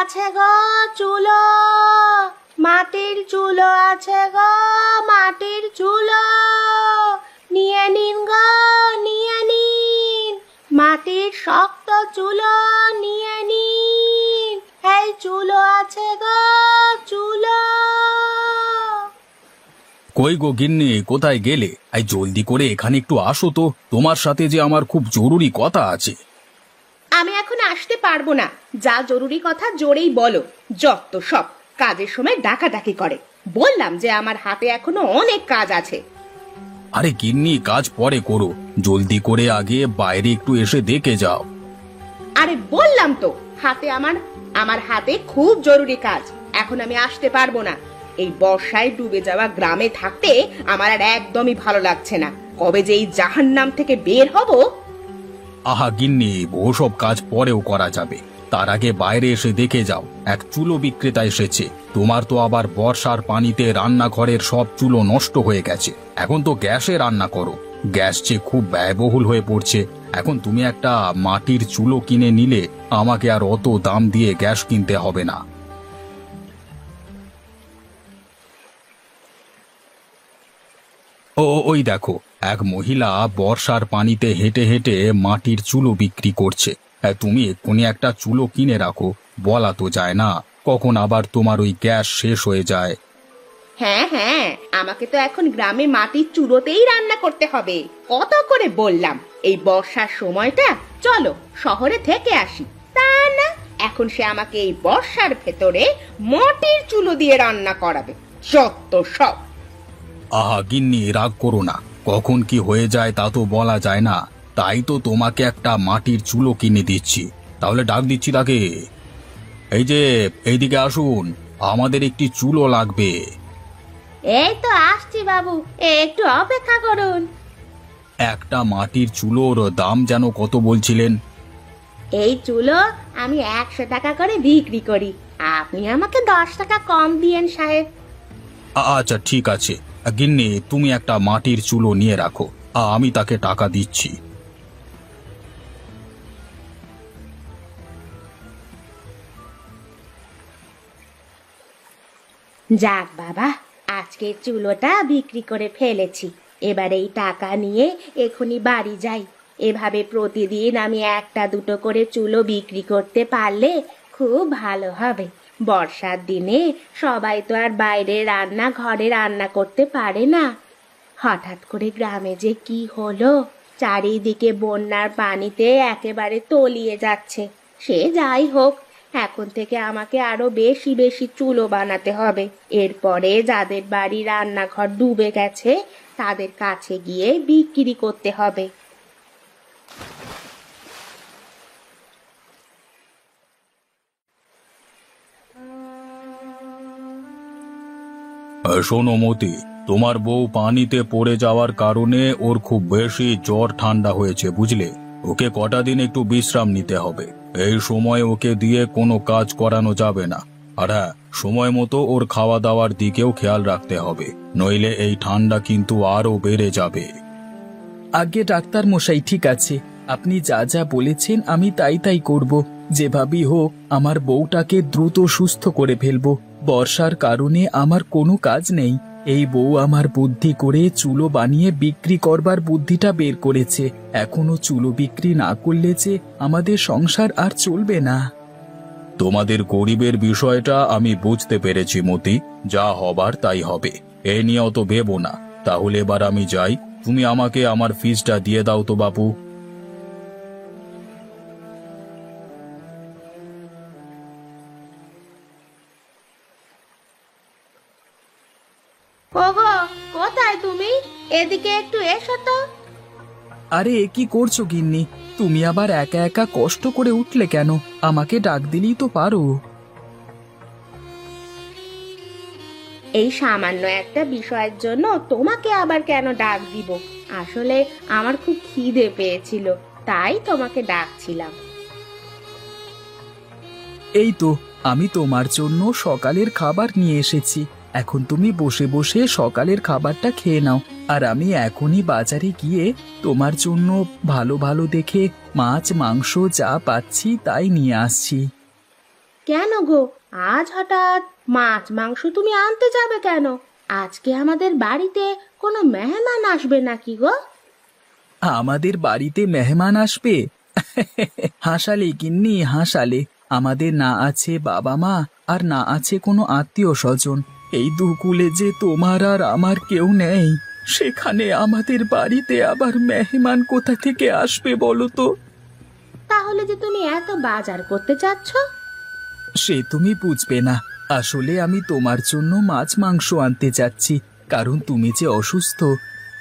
আছে গো চুলো, মাটির চুলো আছে গো, মাটির চুলো, নিয়ে নিন গো, নিয়ে নিন, মাটির শক্ত চুলো নিয়ে নিন, এই চুলো আছে গো চুলো। কই গো গিন্নি, কোথায় গেলে? এই জলদি করে এখানে একটু আসো তো, তোমার সাথে যে আমার খুব জরুরি কথা আছে। আমি এখন আসতে পারবো না, যা জরুরি কথা জোরেই বলো। যত সব কাজের সময় ডাকাডাকি করে। বললাম যে আমার হাতে এখনো অনেক কাজ আছে। আরে গিন্নি, কাজ পরে করো, জলদি করে আগে বাইরে একটু এসে দেখে যাও। আরে বললাম তো হাতে আমার হাতে খুব জরুরি কাজ, এখন আমি আসতে পারবো না। এই বর্ষায় ডুবে যাওয়া গ্রামে থাকতে আমার আর একদমই ভালো লাগছে না। কবে যে এই জাহান্নাম থেকে বের হব। আহা গিন্নি, ওসব কাজ পরেও করা যাবে, তার আগে বাইরে এসে দেখে যাও। এক চুলো বিক্রেতা এসেছে। তোমার তো আবার বর্ষার পানিতে রান্নাঘরের সব চুলো নষ্ট হয়ে গেছে। এখন তো গ্যাসে রান্না করো, গ্যাস যে খুব ব্যয়বহুল হয়ে পড়ছে। এখন তুমি একটা মাটির চুলো কিনে নিলে আমাকে আর অত দাম দিয়ে গ্যাস কিনতে হবে না। ওই দেখো, এক মহিলা বর্ষার পানিতে হেঁটে হেঁটে মাটির চুলো বিক্রি করছে। তুমি এক্ষুনি একটা চুলো কিনে রাখো, বলা তো যায় না কখন আবার তোমার ওই গ্যাস শেষ হয়ে যায়। হ্যাঁ হ্যাঁ, আমাকে তো এখন গ্রামে মাটির চুলোতেই রান্না করতে হবে। কত করে বললাম এই বর্ষার সময়টা চলো শহরে থেকে আসি, তা না, এখন সে আমাকে এই বর্ষার ভেতরে মাটির চুলো দিয়ে রান্না করাবে। যত সব। আহা গিন্নি, রাগ করো না, কখন কি হয়ে যায় তা তো বলা যায় না। তাই তো তোমাকে একটা মাটির চুলো কিনে দিচ্ছি। তাহলে ডাক দিচ্ছি তাকে। এই যে, এইদিকে আসুন, আমাদের একটি চুলো লাগবে। এই তো আসছি বাবু, একটু অপেক্ষা করুন। একটা মাটির চুলোর দাম যেন কত বলছিলেন? এই চুলো আমি 100 টাকা করে বিক্রি করি, আপনি আমাকে 10 টাকা কম দিয়েন সাহেব। আচ্ছা ঠিক আছে গিন্নি, তুমি একটা মাটির চুলো নিয়ে রাখো, আমি তাকে টাকা দিচ্ছি। যাক বাবা, আজকের চুলোটা বিক্রি করে ফেলেছি। এবার এই টাকা নিয়ে এখনই বাড়ি যাই। এভাবে প্রতিদিন আমি একটা দুটো করে চুলো বিক্রি করতে পারলে খুব ভালো হবে। বর্ষার দিনে সবাই তো আর বাইরে ঘরে রান্না করতে পারে না। হঠাৎ করে গ্রামে যে কি হলো, চারিদিকে বন্যার পানিতে একেবারে তলিয়ে যাচ্ছে। সে যাই হোক, এখন থেকে আমাকে আরো বেশি বেশি চুলো বানাতে হবে। এরপরে যাদের বাড়ি রান্নাঘর ডুবে গেছে তাদের কাছে গিয়ে বিক্রি করতে হবে। শোনো মতি, তোমার বউ পানিতে পড়ে যাওয়ার কারণে ওর খুব বেশি জ্বর ঠান্ডা হয়েছে, বুঝলে? ওকে কটা দিন একটু বিশ্রাম নিতে হবে। এই সময় ওকে দিয়ে কোনো কাজ করানো যাবে না। আর হ্যাঁ, সময় মতো ওর খাওয়া দাওয়ার দিকেও খেয়াল রাখতে হবে, নইলে এই ঠান্ডা কিন্তু আরো বেড়ে যাবে। আগে ডাক্তার মশাই, ঠিক আছে, আপনি যা যা বলেছেন আমি তাই তাই করব। যেভাবেই হোক আমার বউটাকে দ্রুত সুস্থ করে ফেলবো। বর্ষার কারণে আমার কোনো কাজ নেই। এই বউ আমার বুদ্ধি করে চুলো বানিয়ে বিক্রি করবার বুদ্ধিটা বের করেছে। এখনো চুলো বিক্রি না করলে যে আমাদের সংসার আর চলবে না। তোমাদের গরিবের বিষয়টা আমি বুঝতে পেরেছি মতি, যা হবার তাই হবে, এ নিয়ে অত ভেবো না। তাহলে এবার আমি যাই, তুমি আমাকে আমার ফিসটা দিয়ে দাও তো বাপু। ওগো, কোথায় তুমি? এদিকে একটু এসো তো। আরে এ কি করছো গিন্নি? তুমি আবার একা একা কষ্ট করে উঠলে কেন? আমাকে ডাক দিলেই তো পারো। এই সামান্য একটা বিষয়ের জন্য তোমাকে আবার কেন ডাক দিব? আসলে আমার খুব খিদে পেয়েছিল, তাই তোমাকে ডাকছিলাম। এই তো আমি তোমার জন্য সকালের খাবার নিয়ে এসেছি। এখন তুমি বসে বসে সকালের খাবারটা খেয়ে নাও, আর আমি এখনই বাজারে গিয়ে তোমার জন্য ভালো ভালো দেখে মাছ মাংস যা পাচ্ছি তাই নিয়ে আসছি। কেন গো, আজ হঠাৎ মাছ মাংস তুমি আনতে যাবে কেন? আজকে আমাদের বাড়িতে কোনো মেহমান আসবে নাকি গো? আমাদের বাড়িতে মেহমান আসবে? হাসালে গিন্নি, হাসালে। আমাদের না আছে বাবা মা, আর না আছে কোনো আত্মীয় স্বজন। এই দুকুলে যে তোমার আর আমার কেউ নেই, সেখানে আমাদের বাড়িতে আবার মেহমান কোথা থেকে আসবে বলো তো? তাহলে যে তুমি এত বাজার করতে চাচ্ছ? সে তুমি বুঝবে না। আসলে আমি তোমার জন্য মাছ মাংস আনতে চাচ্ছি, কারণ তুমি যে অসুস্থ।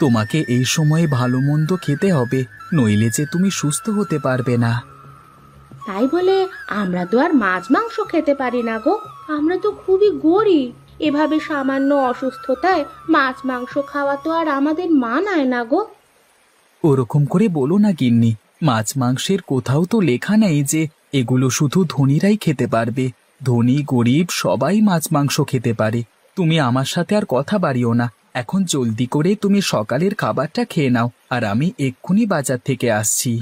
তোমাকে এই সময়ে ভালো মন্দ খেতে হবে, নইলে যে তুমি সুস্থ হতে পারবে না। তাই বলে আমরা তো আর মাছ মাংস খেতে পারি না গো। আমরা তো খুবই গরিব। এভাবে সামান্য অসুস্থতায় মাছ মাংস খাওয়া তো আর আমাদের মানায় না গো। ওরকম করে বলো না গিন্নি। মাছ মাংসের কোথাও তো লেখা নেই যে এগুলো শুধু ধনীরাই খেতে পারবে। ধনী গরিব সবাই মাছ মাংস খেতে পারে। তুমি আমার সাথে আর কথা বাড়িও না। এখন জলদি করে তুমি সকালের খাবারটা খেয়ে নাও, আর আমি এক্ষুনি বাজার থেকে আসছি।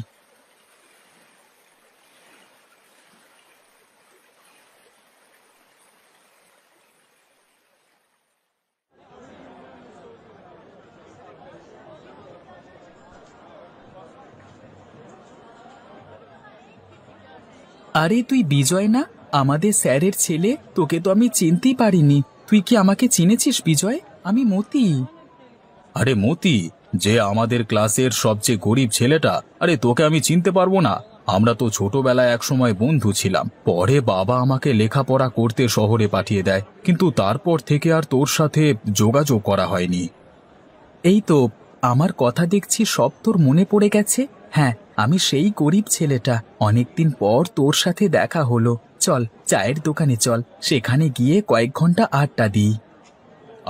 আরে তুই বিজয় না, আমাদের স্যারের ছেলে? তোকে তো আমি চিনতেই পারিনি। তুই কি আমাকে চিনেছিস বিজয়? আমি মতি। আরে মতি, যে আমাদের ক্লাসের সবচেয়ে গরিব ছেলেটা, আরে তোকে আমি চিনতে পারবো না? আমরা তো ছোটবেলায় একসময় বন্ধু ছিলাম। পরে বাবা আমাকে লেখাপড়া করতে শহরে পাঠিয়ে দেয়, কিন্তু তারপর থেকে আর তোর সাথে যোগাযোগ করা হয়নি। এই তো, আমার কথা দেখছি সব তোর মনে পড়ে গেছে। হ্যাঁ, আমি সেই গরিব ছেলেটা। অনেকদিন পর তোর সাথে দেখা হলো। চল চায়ের দোকানে চল, সেখানে গিয়ে কয়েক ঘন্টা আড্ডা দিই।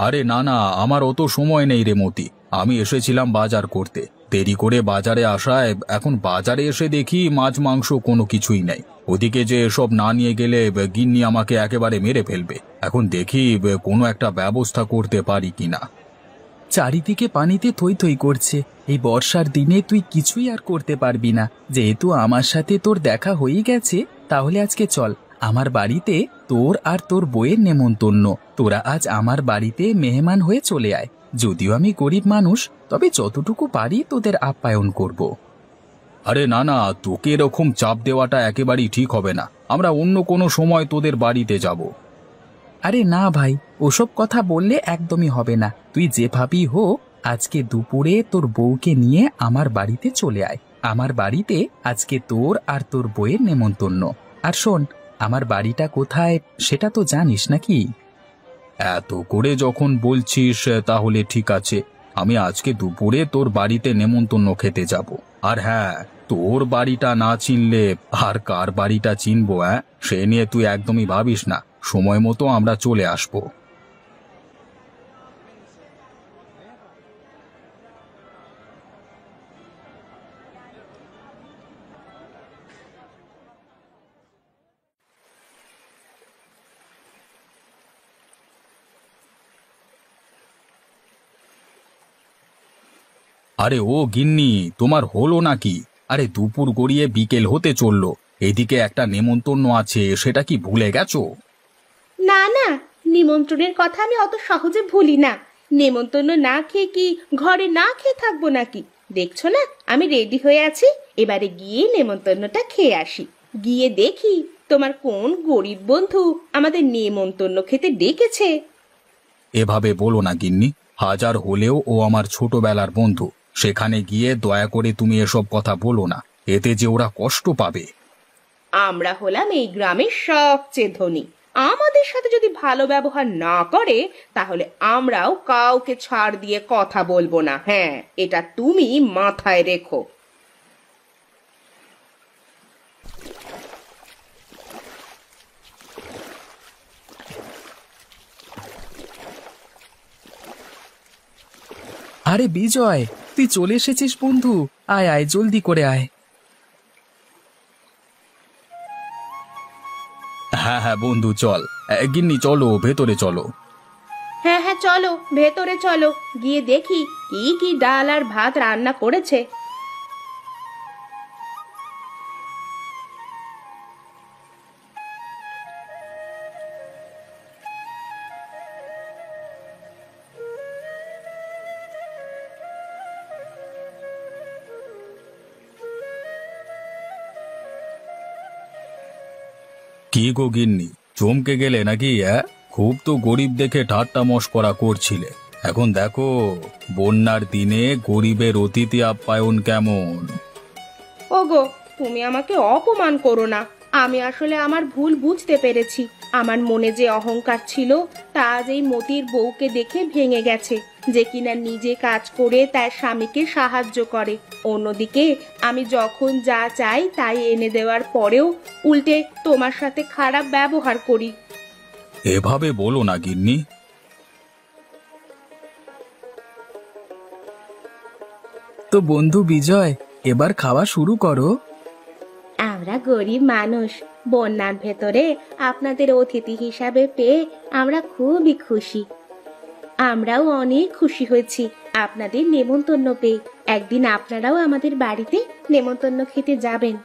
আরে না না, আমার অত সময় নেই রে মতি। আমি এসেছিলাম বাজার করতে, দেরি করে বাজারে আসায় এখন বাজারে এসে দেখি মাছ মাংস কোনো কিছুই নেই। ওদিকে যে এসব না নিয়ে গেলে গিন্নি আমাকে একেবারে মেরে ফেলবে। এখন দেখি কোনো একটা ব্যবস্থা করতে পারি কিনা। চারিদিকে পানিতে থই থই করছে। এই বর্ষার দিনে তুই কিছুই আর করতে পারবি না। যেহেতু আমার সাথে তোর দেখা হয়ে গেছে, তাহলে আজকে চল আমার বাড়িতে। তোর আর তোর বউয়ের নেমন্তন্ন। তোরা আজ আমার বাড়িতে মেহমান হয়ে চলে আয়। যদিও আমি গরিব মানুষ, তবে যতটুকু পারি তোদের আপ্যায়ন করব। আরে না না, তোকে এরকম চাপ দেওয়াটা একেবারেই ঠিক হবে না। আমরা অন্য কোনো সময় তোদের বাড়িতে যাব। আরে না ভাই, ওসব কথা বললে একদমই হবে না। তুই যেভাবেই হোক আজকে দুপুরে তোর বউকে নিয়ে আমার বাড়িতে চলে আয়। আমার বাড়িতে আজকে তোর আর তোর বউয়ের নেমন্তন্ন। আর শোন, আমার বাড়িটা কোথায় সেটা তো জানিস নাকি? এত করে যখন বলছিস তাহলে ঠিক আছে, আমি আজকে দুপুরে তোর বাড়িতে নেমন্তন্ন খেতে যাব। আর হ্যাঁ, তোর বাড়িটা না চিনলে আর কার বাড়িটা চিনবো? সে নিয়ে তুই একদমই ভাবিস না। সময় মতো আমরা চলে আসবো। আরে ও গিন্নি, তোমার হলো নাকি? আরে দুপুর গড়িয়ে বিকেল হতে চললো, এদিকে একটা নেমন্তন্ন আছে, সেটা কি ভুলে গেছো? না না, নিমন্ত্রণের কথা আমি অত সহজে ভুলি না। নেমন্তন্ন না খেয়ে কি ঘরে না খেয়ে থাকবো নাকি? দেখছো না আমি রেডি হয়ে আছি। এবারে গিয়ে নেমন্তন্নটা খেয়ে আসি। গিয়ে দেখি তোমার কোন গরিব বন্ধু আমাদের নেমন্তন্ন খেতে ডেকেছে। এভাবে বলো না গিন্নি, হাজার হলেও ও আমার ছোটবেলার বন্ধু। সেখানে গিয়ে দয়া করে তুমি এসব কথা বলো না, এতে যে ওরা কষ্ট পাবে। আমরা হলাম এই গ্রামের সবচেয়ে ধনী। আমাদের সাথে যদি ভালো ব্যবহার না করে, তাহলে আমরাও কাউকে ছাড় দিয়ে কথা বলবো না। হ্যাঁ, এটা তুমি মাথায় রেখো। আরে বিজয়, তুই চলে এসেছিস বন্ধু। আয় আয়, জলদি করে আয়। হ্যাঁ হ্যাঁ বন্ধু, চল। গিন্নি চলো, ভেতরে চলো। হ্যাঁ হ্যাঁ, চলো ভেতরে চলো। গিয়ে দেখি কি কি ডাল আর ভাত রান্না করেছে। কি গো গিন্নি, চমকে গেলে নাকি? খুব তো গরিব দেখে ঠাট্টা মশকরা করছিলে, এখন দেখো বন্যার দিনে গরিবের অতিথি আপ্যায়ন কেমন। ওগো, তুমি আমাকে অপমান করো না। আমি আসলে আমার ভুল বুঝতে পেরেছি। আমার মনে যে অহংকার ছিল তা আজ এই মতির বউকে দেখে ভেঙে গেছে, যে কিনা নিজে কাজ করে তার স্বামীকে সাহায্য করে। অন্যদিকে আমি যখন যা চাই তাই এনে দেওয়ার পরেও উল্টে তোমার সাথে খারাপ ব্যবহার করি। এভাবে বলো না গিন্নি। তো বন্ধু বিজয়, এবার খাওয়া শুরু করো। আমরা গরিব মানুষ, বন্যার ভেতরে আপনাদের অতিথি হিসাবে পেয়ে আমরা খুবই খুশি। আমরাও অনেক খুশি হয়েছি আপনাদের নেমন্তন্ন পেয়ে। একদিন আপনারাও আমাদের বাড়িতে নেমন্তন্ন খেতে যাবেন।